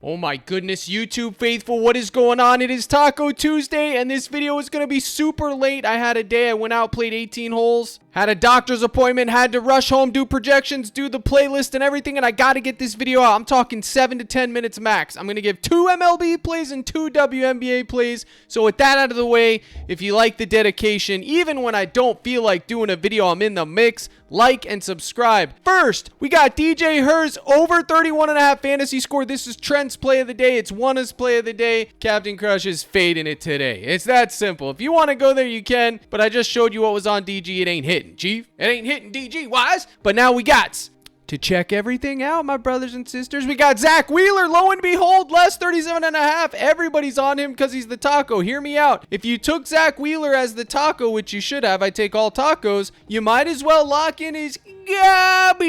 Oh my goodness, YouTube faithful, what is going on? It is Taco Tuesday, and this video is going to be super late. I had a day, I went out, played 18 holes, had a doctor's appointment, had to rush home, do projections, do the playlist and everything, and I got to get this video out. I'm talking 7 to 10 minutes max. I'm going to give 2 MLB plays and 2 WNBA plays. So with that out of the way, if you like the dedication, even when I don't feel like doing a video, I'm in the mix. Like and subscribe. First, we got DJ Hers over 31.5 fantasy score. This is Trent's play of the day. It's Juana's play of the day. Captain Crush is fading it today. It's that simple. If you want to go there, you can. But I just showed you what was on DG. It ain't hitting, Chief. It ain't hitting DG wise. But now we got to check everything out, my brothers and sisters. We got Zach Wheeler, lo and behold, less 37.5. Everybody's on him because he's the taco. Hear me out. If you took Zach Wheeler as the taco, which you should have, I take all tacos, you might as well lock in his Gabby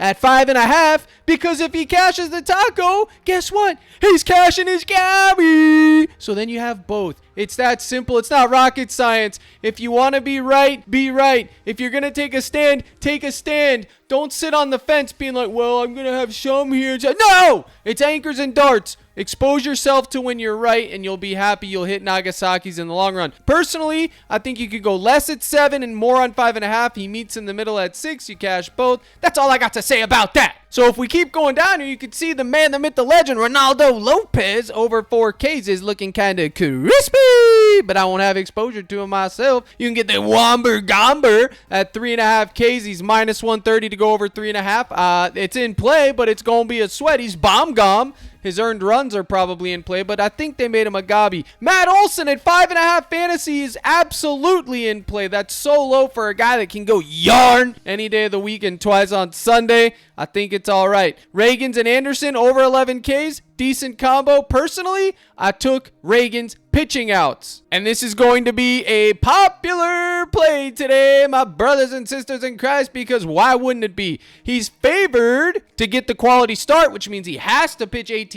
at 5.5, because if he cashes the taco, guess what? He's cashing his Gabby. So then you have both. It's that simple. It's not rocket science. If you want to be right, be right. If you're going to take a stand, take a stand. Don't sit on the fence being like, well, I'm going to have some here. No! It's anchors and darts. Expose yourself to when you're right, and you'll be happy. You'll hit Nagasaki's in the long run. Personally, I think you could go less at 7 and more on 5.5. He meets in the middle at 6. You cash both. That's all I got to say about that. So if we keep going down here, you can see the man, the myth, the legend, Ronaldo Lopez, over 4Ks is looking kind of crispy, but I won't have exposure to him myself. You can get the Womber Gomber at 3.5Ks. He's minus 130 to go over 3.5. It's in play, but it's going to be a sweat. He's bomb gom. His earned runs are probably in play, but I think they made him a gobby. Matt Olson at 5.5 fantasy is absolutely in play. That's so low for a guy that can go yarn any day of the week and twice on Sunday. I think it's all right. Reagans and Anderson over 11Ks. Decent combo. Personally, I took Reagan's pitching outs. And this is going to be a popular play today, my brothers and sisters in Christ, because why wouldn't it be? He's favored to get the quality start, which means he has to pitch 18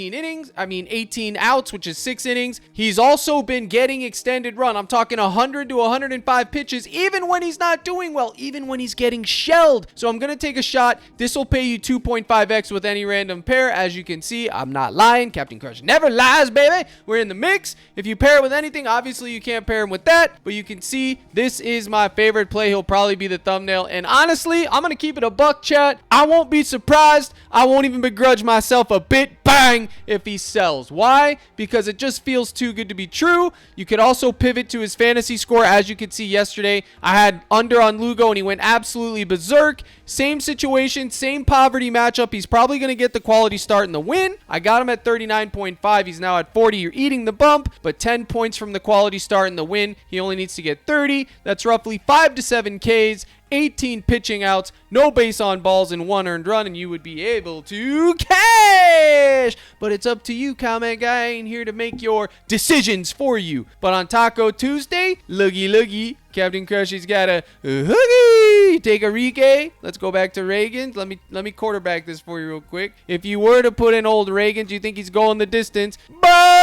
outs, which is 6 innings. He's also been getting extended run. I'm talking 100 to 105 pitches, even when he's not doing well, even when he's getting shelled. So I'm going to take a shot. This will pay you 2.5x with any random pair. As you can see, I'm not lying. Captain Crush never lies, baby. We're in the mix. If you pair it with anything, obviously you can't pair him with that, but you can see this is my favorite play. He'll probably be the thumbnail, and honestly, I'm gonna keep it a buck, chat. I won't be surprised. I won't even begrudge myself a bit, bang, if he sells. Why? Because it just feels too good to be true. You could also pivot to his fantasy score. As you could see yesterday, I had under on Lugo and he went absolutely berserk. Same situation, same poverty matchup. He's probably going to get the quality start in the win. I got him at 39.5. He's now at 40. You're eating the bump, but 10 points from the quality start in the win. He only needs to get 30. That's roughly 5 to 7 Ks. 18 pitching outs, no base on balls, and 1 earned run, and you would be able to cash. But it's up to you, comment guy. I ain't here to make your decisions for you. But on Taco Tuesday, looky, Captain Crushy's got a hoogie. Take a Rike. Let's go back to Reagan. Let me quarterback this for you real quick. If you were to put in old Reagan, do you think he's going the distance? Back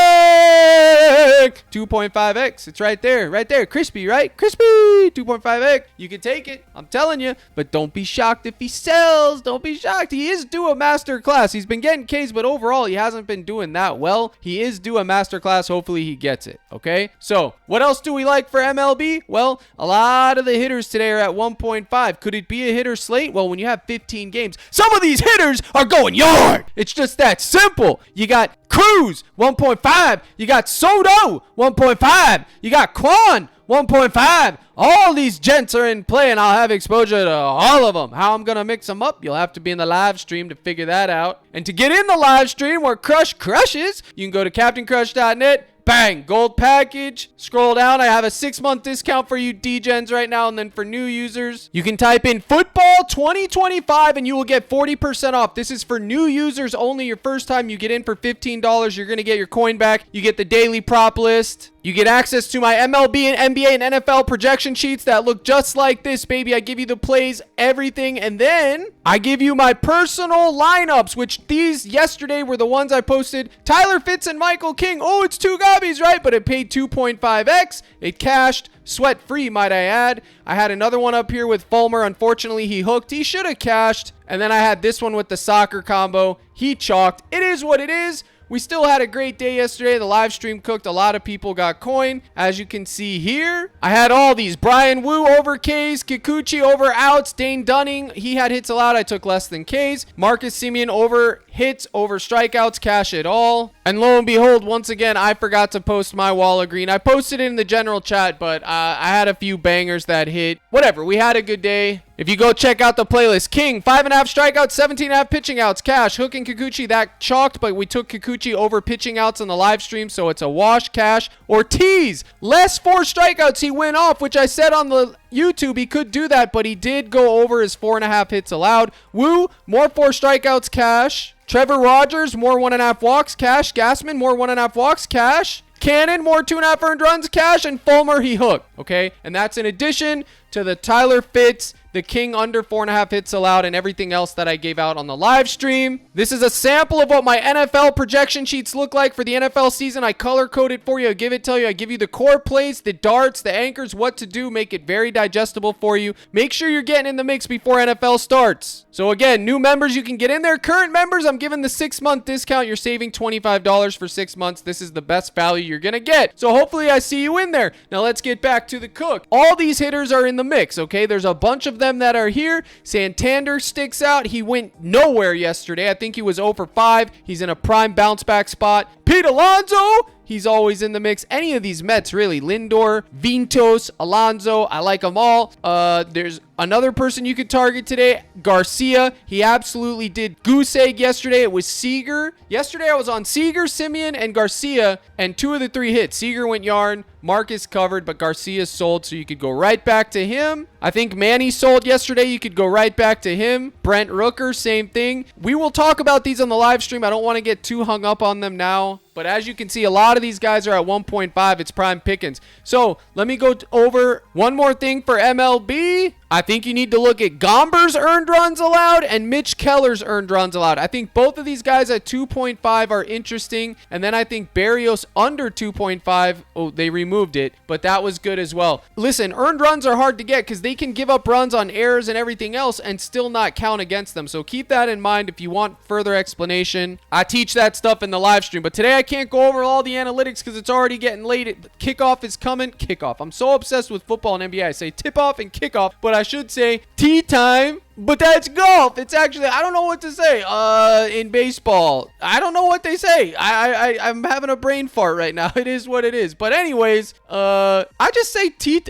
2.5x. It's right there. Crispy, right? Crispy. 2.5x. You can take it. I'm telling you. But don't be shocked if he sells. Don't be shocked. He is due a master class. He's been getting Ks, but overall, he hasn't been doing that well. He is due a master class. Hopefully, he gets it. Okay? So, what else do we like for MLB? Well, a lot of the hitters today are at 1.5. Could it be a hitter slate? Well, when you have 15 games, some of these hitters are going yard. It's just that simple. You got Cruz, 1.5. You got Soto, 1.5. You got Kwan, 1.5. All these gents are in play, and I'll have exposure to all of them. How I'm going to mix them up, you'll have to be in the live stream to figure that out. And to get in the live stream where Crush crushes, you can go to CaptainCrush.net. Bang, gold package. Scroll down. I have a 6-month discount for you D-Gens right now. And then for new users, you can type in football 2025 and you will get 40% off. This is for new users only. Your first time you get in for $15. You're going to get your coin back. You get the daily prop list. You get access to my MLB and NBA and NFL projection sheets that look just like this, baby. I give you the plays, everything, and then I give you my personal lineups, which these yesterday were the ones I posted. Tyler Fitz and Michael King. Oh, it's 2 gobbies, right? But it paid 2.5x. It cashed. Sweat-free, might I add. I had another one up here with Fulmer. Unfortunately, he hooked. He should have cashed. And then I had this one with the soccer combo. He chalked. It is what it is. We still had a great day yesterday. The live stream cooked. A lot of people got coin. As you can see here, I had all these. Brian Wu over K's. Kikuchi over outs. Dane Dunning, he had hits allowed. I took less than K's. Marcus Semien over hits, over strikeouts. Cash it all. And lo and behold, once again, I forgot to post my wall of green. I posted it in the general chat, but I had a few bangers that hit. Whatever. We had a good day. If you go check out the playlist, King, 5.5 strikeouts, 17.5 pitching outs. Cash, Hook and Kikuchi, that chalked, but we took Kikuchi over pitching outs on the live stream, so it's a wash. Cash. Ortiz, less 4 strikeouts. He went off, which I said on the YouTube he could do that, but he did go over his 4.5 hits allowed. Wu, more 4 strikeouts. Cash. Trevor Rogers, more 1.5 walks. Cash. Gassman, more 1.5 walks. Cash. Cannon, more 2.5 earned runs. Cash. And Fulmer, he hooked. Okay, and that's in addition to the Tyler Fitz, the King under 4.5 hits allowed, and everything else that I gave out on the live stream. This is a sample of what my NFL projection sheets look like for the NFL season. I color coded for you. I give you the core plays, the darts, the anchors, what to do, make it very digestible for you. Make sure you're getting in the mix before NFL starts. So again, new members, you can get in there. Current members, I'm giving the 6-month discount. You're saving $25 for 6 months. This is the best value you're going to get. So hopefully I see you in there. Now let's get back to the cook. All these hitters are in the mix, okay? There's a bunch of them that are here. Santander sticks out. He went nowhere yesterday. I think he was 0 for 5. He's in a prime bounce back spot. Pete Alonso, he's always in the mix. Any of these Mets, really. Lindor, Vientos, Alonso, I like them all. There's another person you could target today, Garcia. He absolutely did goose egg yesterday. It was Seager. Yesterday I was on Seager, Semien, and Garcia, and 2 of the 3 hits. Seager went yarn. Marcus covered, but Garcia sold, so you could go right back to him. I think Manny sold yesterday. You could go right back to him. Brent Rooker, same thing. We will talk about these on the live stream. I don't want to get too hung up on them now. But as you can see, a lot of these guys are at 1.5. It's prime pickings. So let me go over one more thing for MLB. I think you need to look at Gomber's earned runs allowed and Mitch Keller's earned runs allowed. I think both of these guys at 2.5 are interesting. And then I think Barrios under 2.5. Oh, they removed it, but that was good as well. Listen, earned runs are hard to get because they can give up runs on errors and everything else and still not count against them. So keep that in mind if you want further explanation. I teach that stuff in the live stream, but today I can't go over all the analytics because it's already getting late. Kickoff is coming. Kickoff. I'm so obsessed with football and NBA. I say tip off and kickoff, but I should say tea time. But that's golf. It's actually, I don't know what to say in baseball. I don't know what they say. I'm having a brain fart right now. It is what it is. But anyways, I just say tip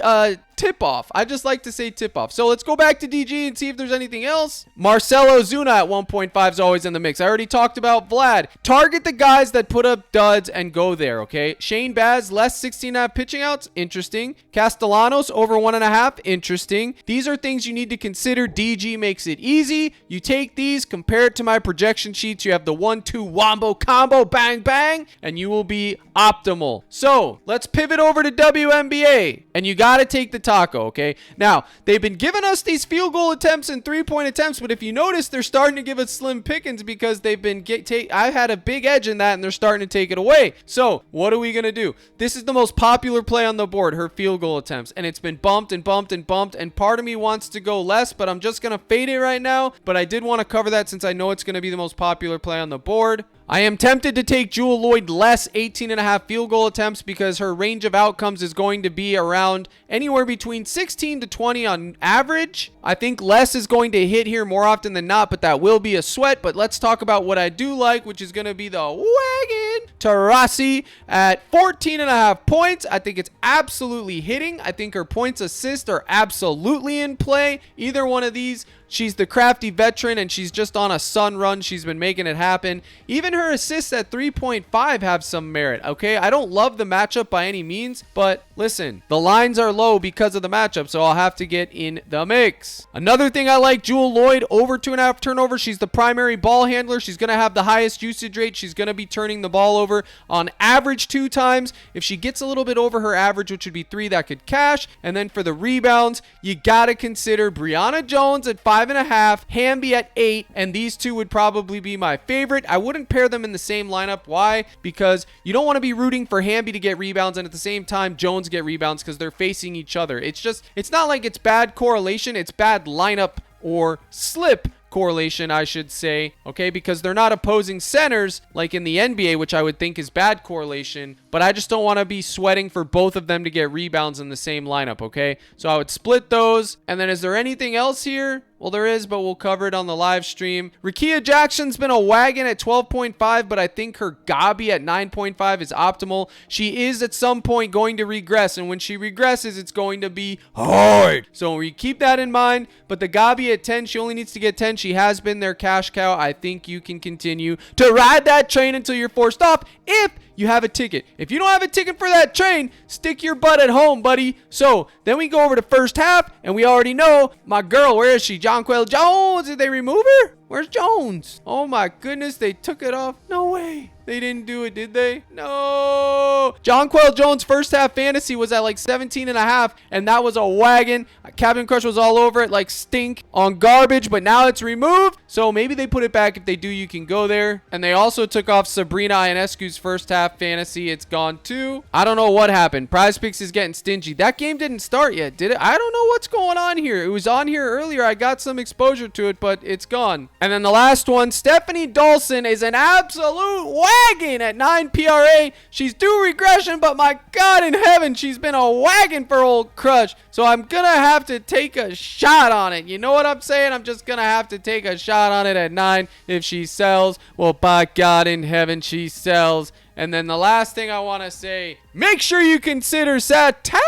off. I just like to say tip off. So let's go back to DG and see if there's anything else. Marcelo Zuna at 1.5 is always in the mix. I already talked about Vlad. Target the guys that put up duds and go there, okay? Shane Baz, less 16.5 pitching outs. Interesting. Castellanos, over 1.5. Interesting. These are things you need to consider. DG makes it easy. You take these, compare it to my projection sheets. You have the 1-2 wombo combo, bang, bang, and you will be optimal. So let's pivot over to WNBA, and you got to take the taco, okay? Now, they've been giving us these field goal attempts and 3-point attempts, but if you notice, they're starting to give us slim pickings because they've been I had a big edge in that, and they're starting to take it away. So what are we going to do? This is the most popular play on the board, her field goal attempts, and it's been bumped and bumped and bumped, and part of me wants to go less, but I'm just going to fade it right now, but I did want to cover that since I know it's going to be the most popular play on the board. I am tempted to take Jewel Lloyd less 18.5 field goal attempts because her range of outcomes is going to be around anywhere between 16 to 20 on average. I think less is going to hit here more often than not, but that will be a sweat. But let's talk about what I do like, which is going to be the wagon. Tarasi at 14.5 points. I think it's absolutely hitting. I think her points assist are absolutely in play. Either one of these. She's the crafty veteran, and she's just on a sun run. She's been making it happen. Even her assists at 3.5 have some merit, okay? I don't love the matchup by any means, but listen, the lines are low because of the matchup, so I'll have to get in the mix. Another thing I like, Jewel Lloyd, over 2.5 turnovers. She's the primary ball handler. She's going to have the highest usage rate. She's going to be turning the ball over on average 2 times. If she gets a little bit over her average, which would be 3, that could cash. And then for the rebounds, you got to consider Brianna Jones at 5 5.5, Hamby at 8, and these two would probably be my favorite. I wouldn't pair them in the same lineup. Why? Because you don't want to be rooting for Hamby to get rebounds and at the same time Jones get rebounds because they're facing each other. It's not like it's bad correlation, it's bad lineup or slip correlation, I should say, okay, because they're not opposing centers like in the NBA, which I would think is bad correlation, but I just don't want to be sweating for both of them to get rebounds in the same lineup, okay? So I would split those, and then is there anything else here? Well, there is, but we'll cover it on the live stream. Rickea Jackson's been a wagon at 12.5, but I think her Gabi at 9.5 is optimal. She is at some point going to regress, and when she regresses, it's going to be hard. So we keep that in mind, but the Gabi at 10, she only needs to get 10. She has been their cash cow. I think you can continue to ride that train until you're forced off if you have a ticket. If you don't have a ticket for that train, stick your butt at home, buddy. So then we go over to first half, and we already know my girl. Where is she? Jonquel Jones. Did they remove her? Where's Jones? Oh my goodness, they took it off. No way. They didn't do it, did they? No. Jonquel Jones' first half fantasy was at like 17.5, and that was a wagon. Captain Crush was all over it like stink on garbage, but now it's removed. So maybe they put it back. If they do, you can go there. And they also took off Sabrina Ionescu's first half fantasy. It's gone too. I don't know what happened. PrizePicks is getting stingy. That game didn't start yet, did it? I don't know what's going on here. It was on here earlier. I got some exposure to it, but it's gone. And then the last one, Stephanie Dolson is an absolute wagon at 9 PRA. She's due regression, but my God in heaven, she's been a wagon for old Crush. So I'm going to have to take a shot on it. You know what I'm saying? I'm just going to have to take a shot on it at 9 if she sells. Well, by God in heaven, she sells. And then the last thing I want to say, make sure you consider Satu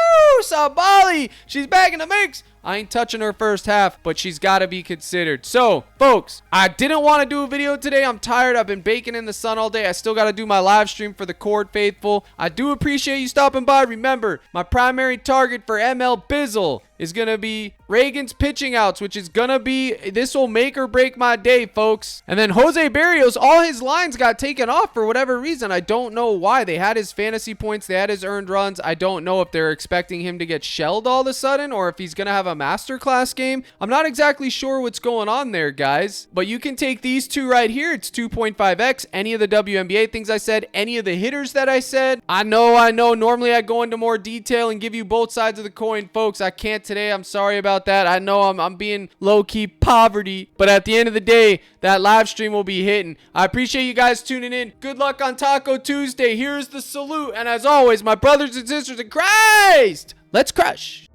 Sabali. She's back in the mix. I ain't touching her first half, but she's got to be considered. So, folks, I didn't want to do a video today. I'm tired. I've been baking in the sun all day. I still got to do my live stream for the Cord Faithful. I do appreciate you stopping by. Remember, my primary target for ML Bizzle is going to be Reagan's pitching outs, which is going to be, this will make or break my day, folks. And then Jose Barrios, all his lines got taken off for whatever reason. I don't know why. They had his fantasy points. They had his earned runs. I don't know if they're expecting him to get shelled all of a sudden or if he's going to have a masterclass game. I'm not exactly sure what's going on there, guys. But you can take these two right here. It's 2.5x. Any of the WNBA things I said, any of the hitters that I said. I know. Normally I go into more detail and give you both sides of the coin, folks. I can't today. I'm sorry about that. I know I'm being low-key poverty, but at the end of the day, that live stream will be hitting. I appreciate you guys tuning in. Good luck on Taco Tuesday. Here's the salute, and as always, my brothers and sisters in Christ, let's crush.